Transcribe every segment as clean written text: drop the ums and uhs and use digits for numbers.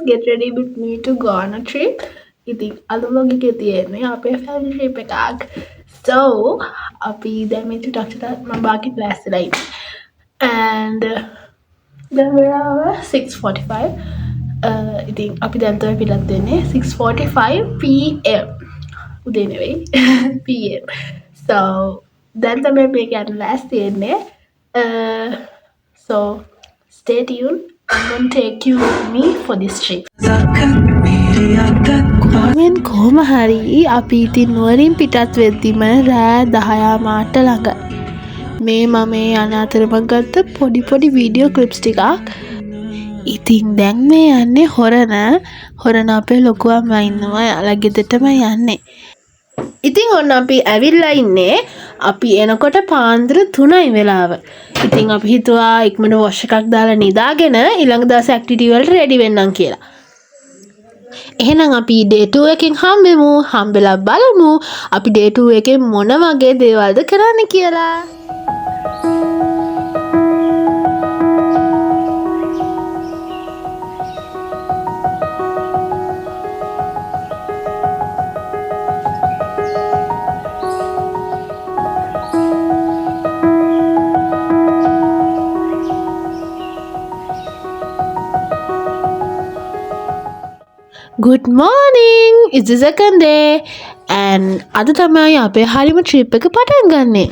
get ready with me to go on a trip. ඉතින් අද vlog එකේ තියෙන්නේ අපේ family trip එකක්. So අපි දැන් මේ ටිකක් මම බාගෙට ලෑස්තිලා ඉන්නේ. And then we are 6:45. ඉතින් අපි දැන් තමයි පිටත් වෙන්නේ 6:45 PM. උදේ නෙවෙයි PM. So දැන් තමයි මේක යන්න ලෑස්ති වෙන්නේ. So stay tuned. I'm going to take you with me for this trip. මෙන් කොහොම හරි අපි ඉතින් නුවරින් පිටත් වෙද්දිම රෑ 10 මාට ළඟ මේ මම යන අතරම ගත්ත පොඩි වීඩියෝ ක්ලිප්ස් ටිකක්. ඉතින් දැන් මේ යන්නේ හොරණ අපේ ලොකු අම්මා ඉන්නවා. යාලා ගෙදරටම යන්නේ. ඉතින් ඔන්න අපි ඇවිල්ලා ඉන්නේ. අපි එනකොට පාන්දර 3යි වෙලාව. ඉතින් අපි හිතුවා ඉක්මනට වොෂ් එකක් දාලා නිදාගෙන ඊළඟ දවසේ ඇක්ටිවිටි වලට රෙඩි වෙන්නම් කියලා. එහෙනම් අපි day 2 එකෙන් හම්බෙමු. හම්බෙලා බලමු අපි day 2 එකේ මොන වගේ දේවල්ද කරන්න කියලා. Good morning! It's the second day and අද තමයි අපේ හරිම trip එක පටන් ගන්නෙ.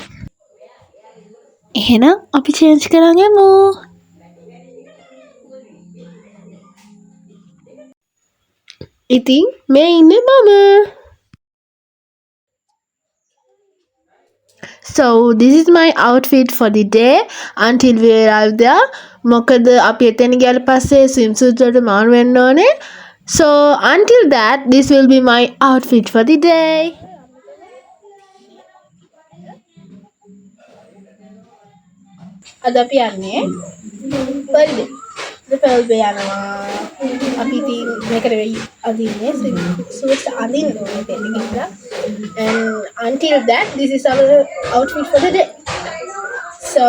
එහෙනම් අපි change කරන් යමු. ඉතින් මේ ඉන්නේ මම. So this is my outfit for the day until we arrive there. මොකද අපි එතන ගියාට පස්සේ swimsuit වලට මාරු වෙන්න ඕනේ. So until that, this will be my outfit for the day. Ada අපි යන්නේ පරිදි. දෙපැල් බේ යනවා. අපි ඉතින් මේකට වෙයි අදින්නේ සුවස් අදින්න ඕනේ දෙන්න කියලා. And until that, this is our outfit for the day. So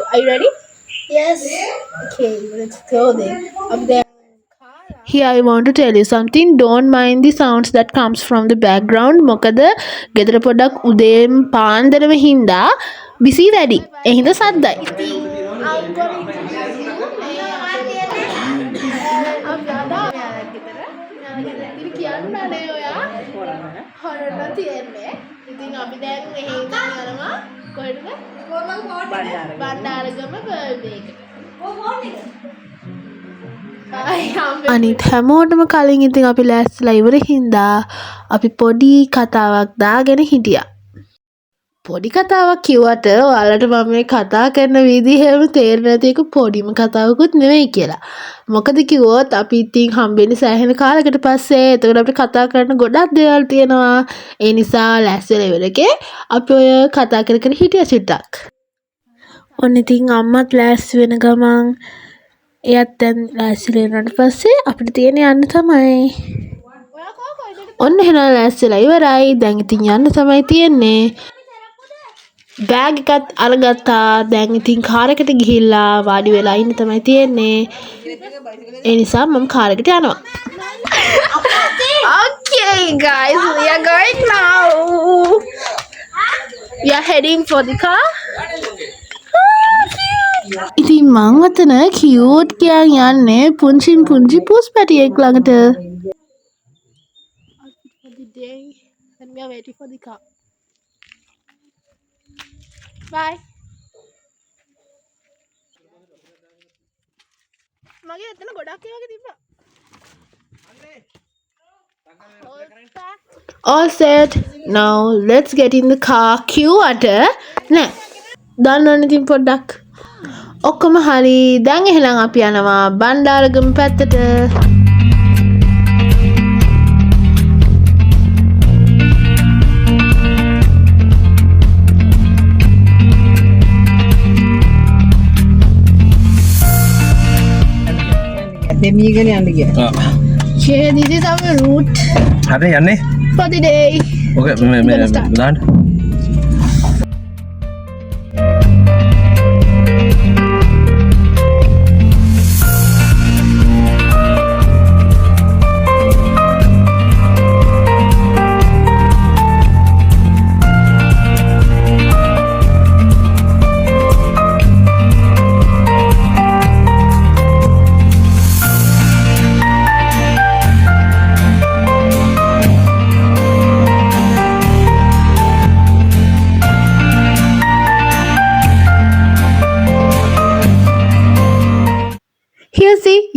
are you ready? Yes. Okay, let's go then. Up there. Here I want to tell you something. Don't mind the sounds that comes from the background. මොකද ගෙදර පොඩක් උදේම පාන්දරම හින්දා busy වැඩි. ඒ හින්දා සද්දයි. ඉතින් අපි දැන් මෙහෙ යනවා කොහෙද? බණ්ඩාරගම බර්බේකට. අනිත් හැමෝටම කලින් ඉතින් අපි ලෑස්තිලා ඉවර හින්දා අපි පොඩි කතාවක් දාගෙන හිටියා. පොඩි කතාවක් කිව්වට ඔයාලට මම මේ කතා කරන විදිහම තේරෙන්නේ නැති එක පොඩිම කතාවකුත් නෙවෙයි කියලා. මොකද කිව්වොත් අපි ඉතින් හම්බෙන්නේ සෑහෙන කාලයකට පස්සේ. එතකොට අපිට කතා කරන්න ගොඩක් දේවල් තියෙනවා. ඒ නිසා ලෑස්තිලා ඉවරකේ අපි ඔය කතා කර හිටියා චුට්ටක්. ඔන්න ඉතින් අම්මත් ලෑස්ති වෙන ගමන් එයත් දැන් ලෑස්තිලා ඉන්නට පස්සේ අපිට තියෙන යන්න තමයි. ඔන්න එහෙනම් ලෑස්තිලා ඉවරයි. දැන් ඉතින් යන්න තමයි තියෙන්නේ. බෑග් එකත් අරගත්තා. දැන් ඉතින් කාර් එකට ගිහිල්ලා වාඩි වෙලා ඉන්න තමයි තියෙන්නේ. ඒ නිසා මම කාර් එකට යනවා. Okay guys, we are going now. We are heading for the car. ඉතින් මං අතන කියුට් කියන් යන්නේ පුංචි පුස් පැටියෙක් ළඟට. For the day and we are waiting for the car. Bye. මගේ එතන ගොඩක් ඒ වගේ තිබ්බා. All set. Now let's get in the car. queueට නෑ. දන්නවනේ ඉතින් පොඩ්ඩක්. ඔක්කොම හරි. දැන් එහෙනම් අපි යනවා බණ්ඩාරගම පැත්තට. දෙමියගෙන යන්න ගියා. Yeah, this is our route හරි යන්නේ for the day. ඔකේ මේ දාන්න.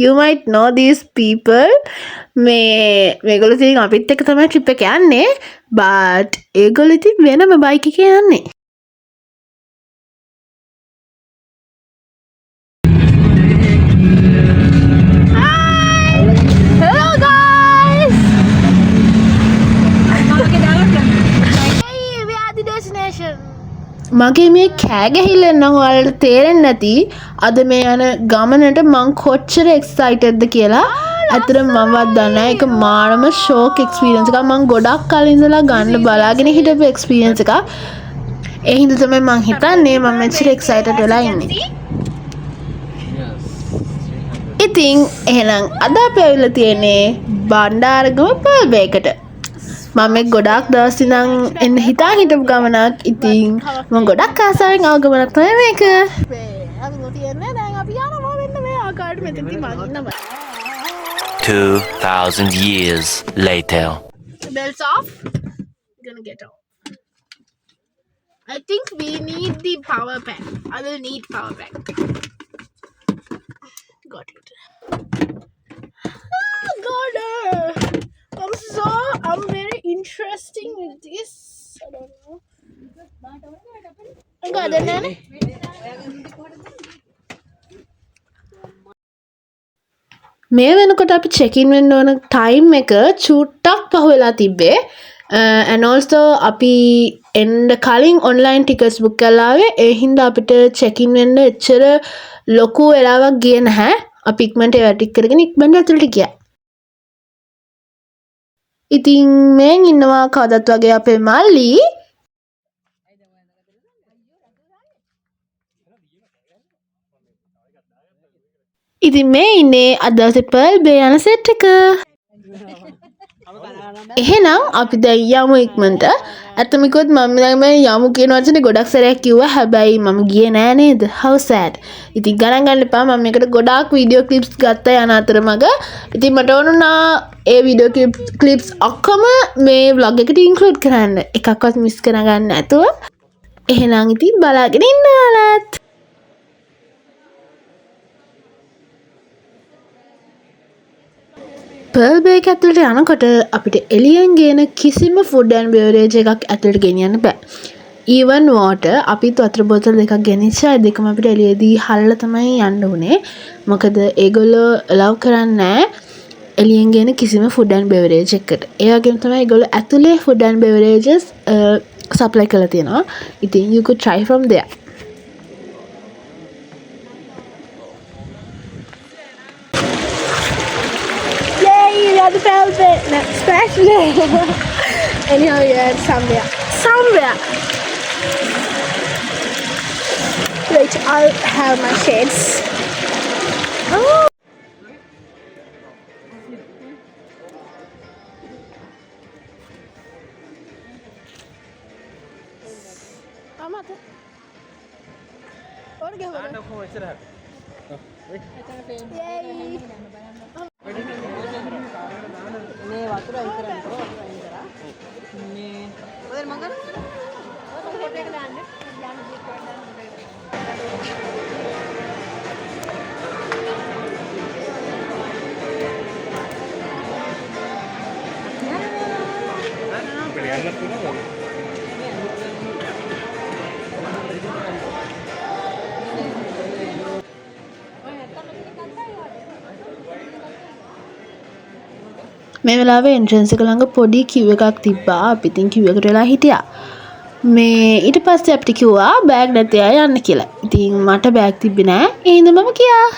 you might know these people. මේගොල්ලෝ ඉතින් අපිත් එක්ක තමයි trip එක යන්නේ, but ඒගොල්ලෝ ඉතින් වෙනම බයික් එකේ යන්නේ. Hello guys. Hey, we are the destination. මගේ මේ කෑගැහිල්ලෙන් නම් ඔයාලට තේරෙන්නේ නැති අද මේ යන ගමනට මං කොච්චර එක්සයිටඩ්ද කියලා. ඇත්තටම මමවත් දන්නේ නැහැ. ඒක මාරම ෂෝක් එක්ස්පීරියන්ස් එකක්. මං ගොඩක් කලින් ඉඳලා ගන්න බලාගෙන හිටපු එක්ස්පීරියන්ස් එකක්. ඒ හින්දා තමයි මං හිතන්නේ මම මෙච්චර එක්සයිටඩ් වෙලා ඉන්නේ. ඉතින් එහෙනම් අද අපි ඇවිල්ලා තියෙන්නේ බණ්ඩාරගම පර්ල් බේකට. මම ගොඩක් දවස් ඉඳන් එන්න හිතා හිටපු ගමනක්. ඉතින් මම ගොඩක් ආසාවෙන් ආව ගමනක් තමයි මේක. අපි තියන්නේ දැන් අපි යනවා මෙන්න මේ ආකාරයට මෙතනදී මම ඉන්නවා. 2000 years later. Bells off. Gonna get out. I think we need the power bank. I will need power bank. Got it. God, I'm very interesting with this. I don't know. I got it, Nana. මේ වෙනකොට අපි check in වෙන්න ඕන time එක චුට්ටක් පහු වෙලා තිබ්බේ. And also අපි එන්න කලින් online tickets book කරලා ආවේ. ඒ හින්දා අපිට check in වෙන්න එච්චර ලොකු වෙලාවක් ගියේ නැහැ. අපි ඉක්මනට ඒවා ටික කරගෙන ඉක්මනට ඇතුළට ගියා. ඉතින් මෙන් ඉන්නවා කවදත් වගේ අපේ මල්ලි. ඉතින් මේ ඉන්නේ අද දවසේ පර්ල් බේ යන සෙට් එක. එහෙනම් අපි දැන් යමු ඉක්මනට. ඇත්තමිකොත් මම මේ යමු කියන වචනේ ගොඩක් සැරයක් කිව්වා. හැබැයි මම ගියේ නෑ නේද? How sad. ඉතින් ගණන් ගන්න එපා. මම මේකට ගොඩාක් වීඩියෝ ක්ලිප්ස් ගත්තා යන අතරමඟ. ඉතින් මට ඕනුණා ඒ වීඩියෝ ක්ලිප්ස් ඔක්කොම මේ vlog එකට ඉන්ක්ලූඩ් කරන්න. එකක්වත් මිස් කරගන්න නැතුව. එහෙනම් ඉතින් බලාගෙන ඉන්න ඔයාලත්. පර්ල් බේක් ඇතුළට යනකොට අපිට එළියෙන් ගේන කිසිම ෆුඩ් ඇන්ඩ් බෙවරේජ් එකක් ඇතුළට ගෙනියන්න බෑ. even water අපිත් වතුර බෝතල් දෙකක් ගෙනිච්චා. ඒ දෙකම අපිට එළියේදී හල්ලා තමයි යන්න උනේ. මොකද ඒගොල්ලෝ allow කරන්නේ එළියෙන් ගේන කිසිම ෆුඩ් ඇන්ඩ් බෙවරේජ් එකකට. ඒ වගේම තමයි ඒගොල්ලෝ ඇතුලේ ෆුඩ් ඇන්ඩ් බෙවරේජස් supply කරලා තියෙනවා. ඉතින් you could try from there. The Pearl Bay. No, scratch me. Anyhow, yeah, somewhere. Somewhere. Wait, I'll have my shades. Oh. මේ වතුර අයින් කරන්න ඕන වතුර අයින් කරා මේ ඔය මංගල ෆොටෝ එක දාන්න යාන දී කරන්න මේ වෙලාවේ එන්ට්‍රන්ස් එක ළඟ පොඩි queue එකක් තිබ්බා. අපි ඉතින් queue එකට වෙලා හිටියා. මේ ඊට පස්සේ අපිට කිව්වා බෑග් නැති අය යන්න කියලා. ඉතින් මට බෑග් තිබ්බේ නෑ. ඒ හින්දා මම ගියා.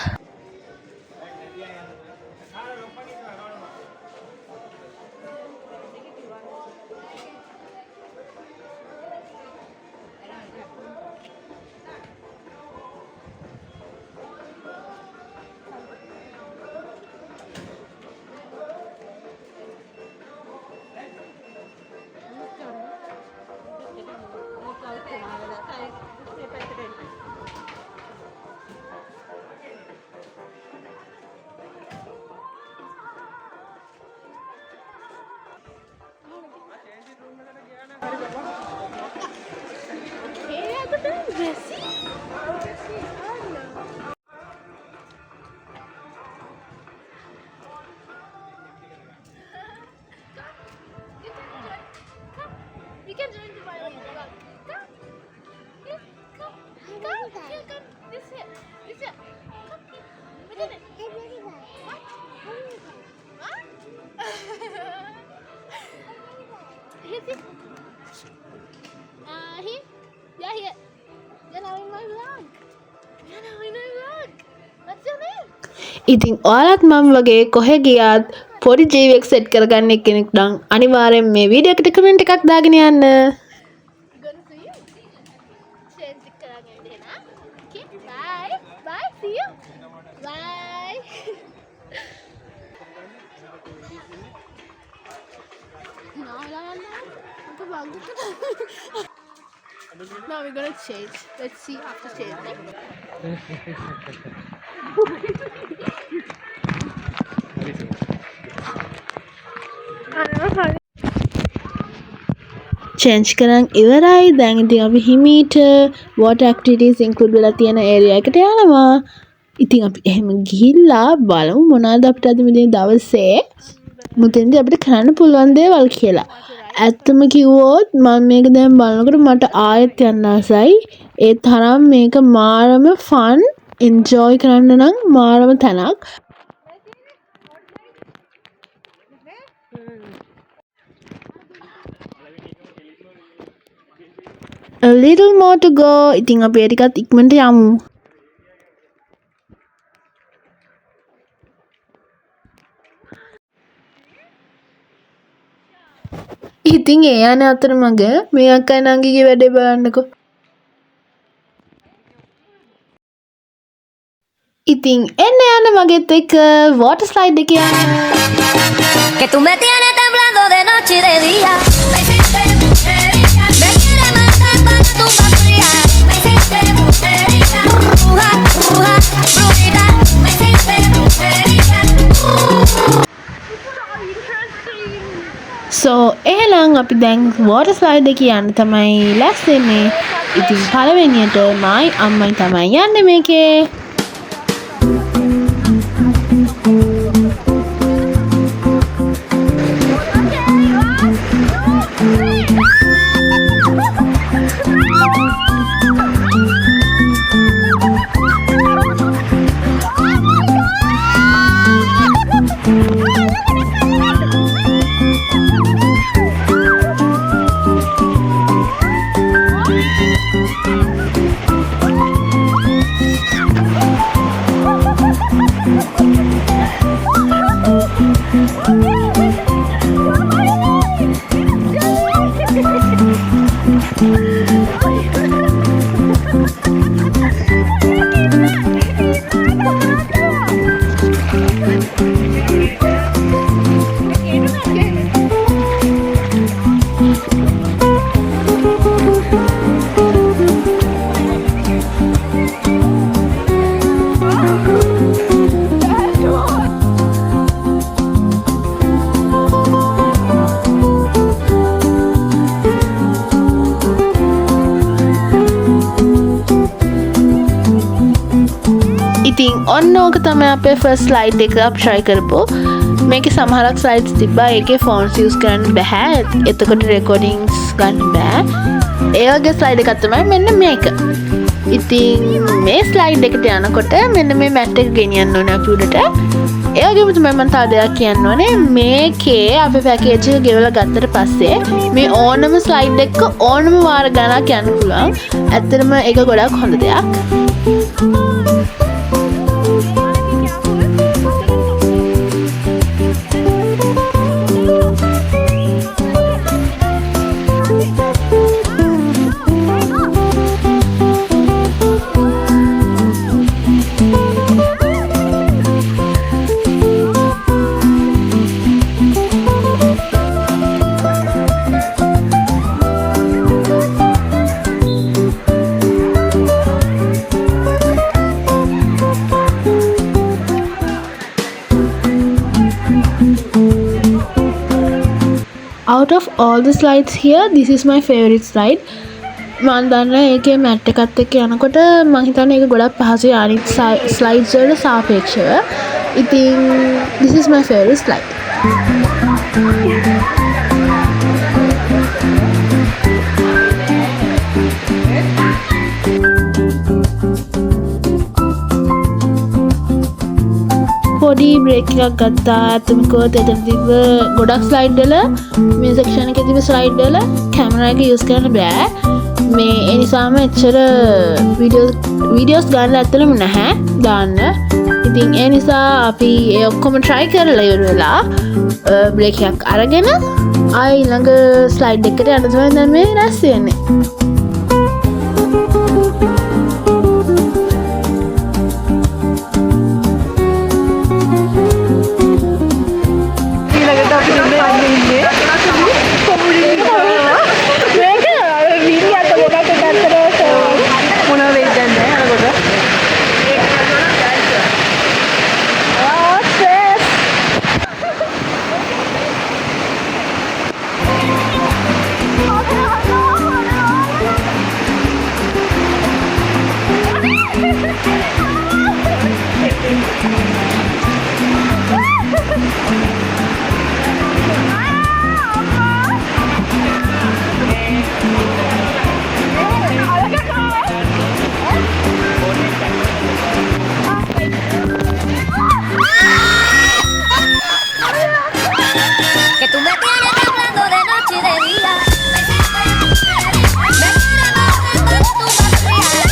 ඉතින් ඔයාලත් මම වගේ කොහෙ ගියත් පොඩි ජීවියෙක් සෙට් කරගන්න කෙනෙක් නම් අනිවාර්යෙන් මේ වීඩියෝ එකට කමෙන්ට් එකක් දාගෙන යන්න. Now we're gonna change. Let's see after changing. Change කරන් ඉවරයි. දැන් ඉතින් අපි හිමීට water activities include වෙලා තියෙන area එකට යනවා. ඉතින් අපි එහෙම ගිහිල්ලා බලමු මොනවද අපිට අද මේ දවසේ මුතෙන්දී අපිට කරන්න පුළුවන් දේවල් කියලා. ඇත්තම කිව්වොත් මම මේක දැන් බලනකොට මට ආයෙත් යන්න ආසයි. ඒ තරම් මේක මාරම fun enjoy කරන්න නම් මාරම තැනක්. A little more to go. ඉතින් අපි ටිකක් ඉක්මනට යමු. ඉතින් ඒ යන අතරමඟ මේ අක්කයි නංගිගේ වැඩේ බලන්නකෝ. ඉතින් එන්න යන මගෙත් එක්ක water slide එක යන්න. Que tú me tienes temblando de noche y de día. Me hiciste brujería. Me quieres matar para tu patria. Me hiciste brujería. Bruja, bruja, brujita. Me hiciste brujería. So එහෙනම් අපි දැන් water slide එක යන්න තමයි ලැස්සෙන්නේ. ඉතින් පළවෙනියට මයි අම්මයි තමයි යන්නේ මේකේ. ඉතින් ඔන්න ඕක තමයි අපේ ෆස්ට් ස්ලයිඩ් එක අපි try කරපු. මේකේ සමහරක් ස්ලයිඩ්ස් තිබ්බා ඒකේ ෆෝන්ස් යූස් කරන්න බෑ. එතකොට රෙකෝඩින්ග්ස් ගන්න බෑ. ඒ වගේ ස්ලයිඩ් එකක් තමයි මෙන්න මේක. ඉතින් මේ ස්ලයිඩ් එකට යනකොට මෙන්න මේ මැට් එක ගෙනියන්න ඕනේ අපි උඩට. ඒ වගේම තමයි මම තව දෙයක් කියන්න ඕනේ. මේකේ අපේ පැකේජ් එක ගෙවලා ගත්තට පස්සේ මේ ඕනම ස්ලයිඩ් එක ඕනම වාර ගණනක් යන්න පුළුවන්. ඇත්තටම ඒක ගොඩක් හොඳ දෙයක්. Out of all the slides here, this is my favorite slide. මම දන්නවා ඒකේ මැට් එකත් එක්ක යනකොට මම හිතන්නේ ඒක ගොඩක් පහසුයි අනිත් slides වලට සාපේක්ෂව. ඉතින් this is my favorite slide. Break එකක් ගත්තා. ඇත්තමකෝ එතන තිබ්බ ගොඩක් ස්ලයිඩ් වල මේ සෙක්ෂන් එකේ තිබ්බ ස්ලයිඩ් වල කැමරා එක යූස් කරන්න බෑ. මේ ඒ නිසාම එච්චර වීඩියෝස් ගන්න ඇත්තලම නැහැ දාන්න. ඉතින් ඒ නිසා අපි ඒ ඔක්කොම try කරලා ඉවර වෙලා බ්‍රේක් එකක් අරගෙන ආයි ළඟ ස්ලයිඩ් එකට යන්න තමයි දැන් මේ රැස් වෙන්නේ. ඊළඟට අපි ඉන්නේ කොමුඩි මේක වීඩියෝ අත ගොඩක් ගන්නකොට මොන වෙයිද නැහැ අරකොට Que tú me tienes temblando de noche y de día. Me quieres matar cuando tú me frías.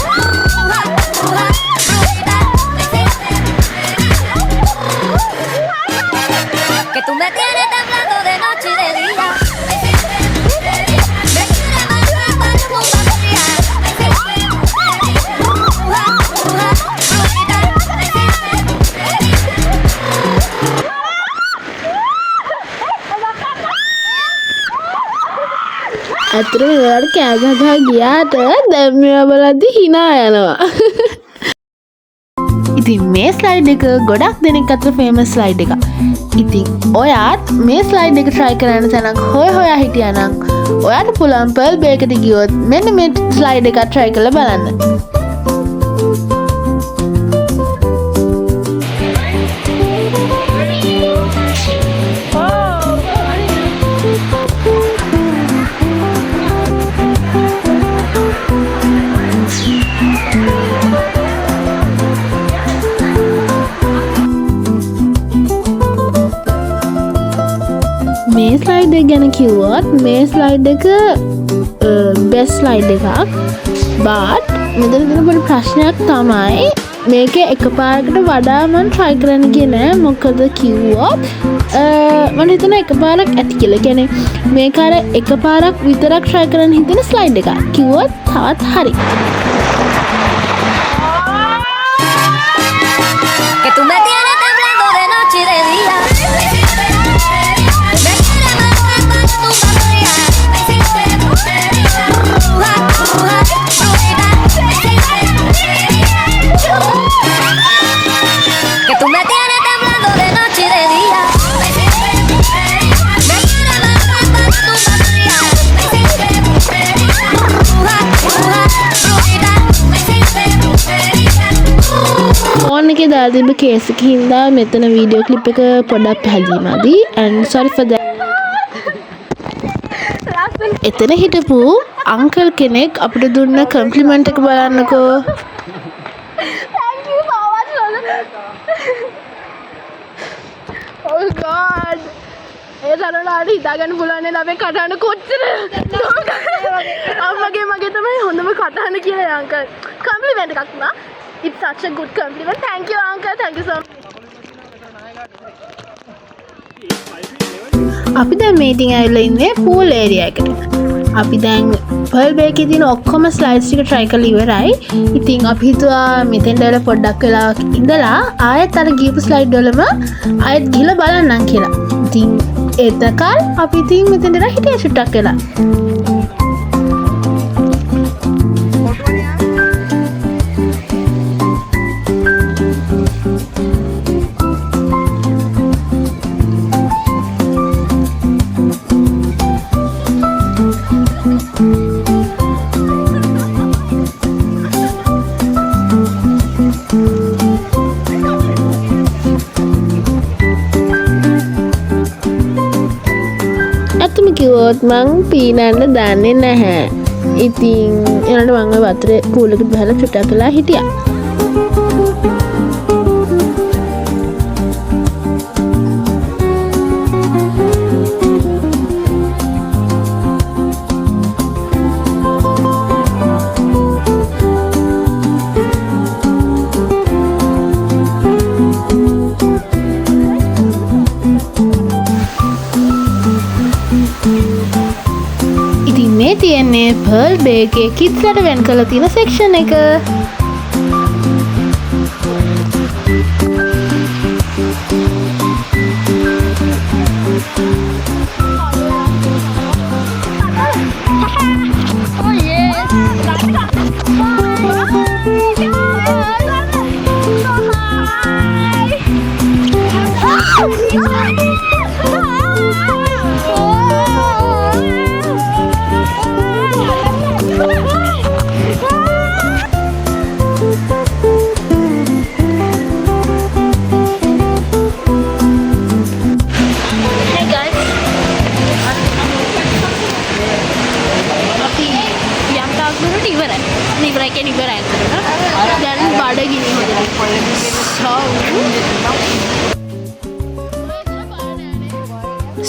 Bruja, bruja, brujita. Que tú me tienes temblando de noche y de día. Me quieres matar cuando tú me frías. Bruja, bruja, brujita. ඇත්තටම ඒවට කෑ ගහලා ගියාට දැන් මේවා බලද්දි hina යනවා. ඉතින් මේ ස්ලයිඩ් එක ගොඩක් දෙනෙක් අතර ෆේමස් ස්ලයිඩ් එකක්. ඉතින් ඔයාත් මේ ස්ලයිඩ් එක try කරන්න තැනක් හොයා හිටියා නම් ඔයාට පුළුවන් පර්ල් බේ එකට ගියොත් මෙන්න මේ ස්ලයිඩ් එක try කරලා බලන්න. මේ ස්ලයිඩ් එක ගැන කිව්වොත් මේ ස්ලයිඩ් එක බෙස්ට් ස්ලයිඩ් එකක්. බට් මෙතන තියෙන පොඩි ප්‍රශ්නයක් තමයි මේකේ එකපාරකට වඩා මම try කරන්න ගියේ නෑ. මොකද කිව්වොත් මම හිතන එකපාරක් ඇති කියලා. කියන්නේ මේක අර එකපාරක් විතරක් try කරන්න හිතන ස්ලයිඩ් එකක්. කිව්වොත් තවත් හරි. Que tú me tienes temblando de noche y de día. Me quieres matar cuando tú me frías. Bruja, bruja, brujita. Que tú me tienes temblando de noche y de día. Me quieres matar cuando tú me frías. Bruja, bruja, brujita. Phone එකේ දාලා තිබ්බ case එකකින් හින්දා මෙතන video clip එක පොඩ්ඩක් පැහැදීමදී and sorry for that. එතන හිටපු අංකල් කෙනෙක් අපිට දුන්න කම්ප්ලිමන්ට් එක බලන්නකෝ. Thank you so much, Lola. Oh God. ඒ තරලාට හිතාගන්න පුළුවන් නේද අපේ කටහඬ කොච්චර අම්මගේ මගේ තමයි හොඳම කටහඬ කියලා අංකල්. කම්ප්ලිමන්ට් එකක් නා. It's such a good compliment. Thank you, uncle. Thank you so much. අපි දැන් මේ ඉතින් ඇවිල්ලා ඉන්නේ pool area එකට. අපි දැන් pearl bay එකේ තියෙන ඔක්කොම slides ටික try කරලා ඉවරයි. ඉතින් අපි හිතුවා මෙතෙන් දැල පොඩ්ඩක් වෙලාවක් ඉඳලා ආයෙත් අර ගියපු slide වලම ආයෙත් ගිහලා බලන්නම් කියලා. ඉතින් එතකල් අපි ඉතින් මෙතෙන් ඉඳලා හිටියා චුට්ටක් වෙලා. කිව්වොත් මං පීනන්න දන්නේ නැහැ. ඉතින් එනට මං ඔය වතුරේ පූල් එකට බහලා චුට්ටක් වෙලා හිටියා. මේ තියෙන්නේ පර්ල් බේගේ කිඩ්ස්ලට වෙන් කරලා තියෙන සෙක්ෂන් එක.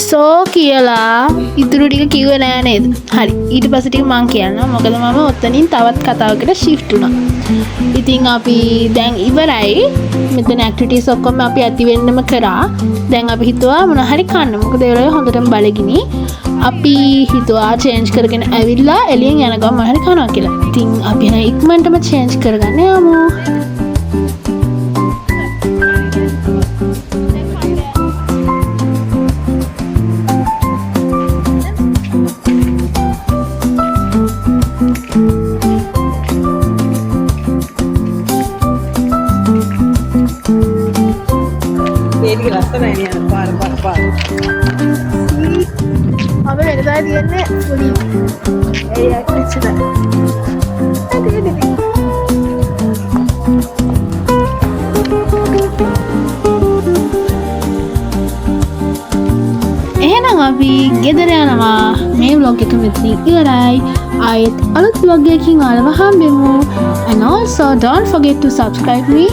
සෝ කියලා ඉතුරු ටික කිව්වේ නෑ නේද? හරි. ඊට පස්සේ ටික මං කියන්නම්. මොකද මම ඔතනින් තවත් කතාවකට shift වුණා. ඉතින් අපි දැන් ඉවරයි. මෙතන activities ඔක්කොම අපි ඇති වෙන්නම කරා. දැන් අපි හිතුවා මොන හරි කන්න. මොකද ඒ වෙලාවේ හොඳටම බලගිනි. අපි හිතුවා change කරගෙන ඇවිල්ලා එළියෙන් යන ගමන් මොන හරි කනවා කියලා. ඉතින් අපි එහෙනම් ඉක්මනටම change කරගන්න යමු. ඒක ලස්සනයි නේ පාර. අපි වෙනදා තියන්නේ පොඩි ඒයක් මෙච්චරයි. එහෙනම් අපි ගෙදර යනවා. මේ vlog එක මෙතන ඉවරයි. ආයෙත් අලුත් vlog එකකින් ආවම හම්බෙමු. And also don't forget to subscribe me,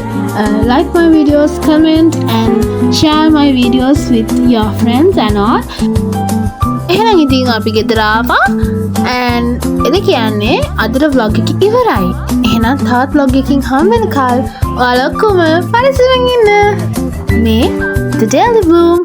like my videos, comment and share my videos with your friends and all. එහෙනම් ඉතින් අපි ගෙදර ආවා. and එද කියන්නේ අදට vlog එක ඉවරයි. එහෙනම් තවත් vlog එකකින් හම්බ වෙනකල් ඔයාලා ඔක්කොම පරිස්සමෙන් ඉන්න. මේ The Daily Bloom.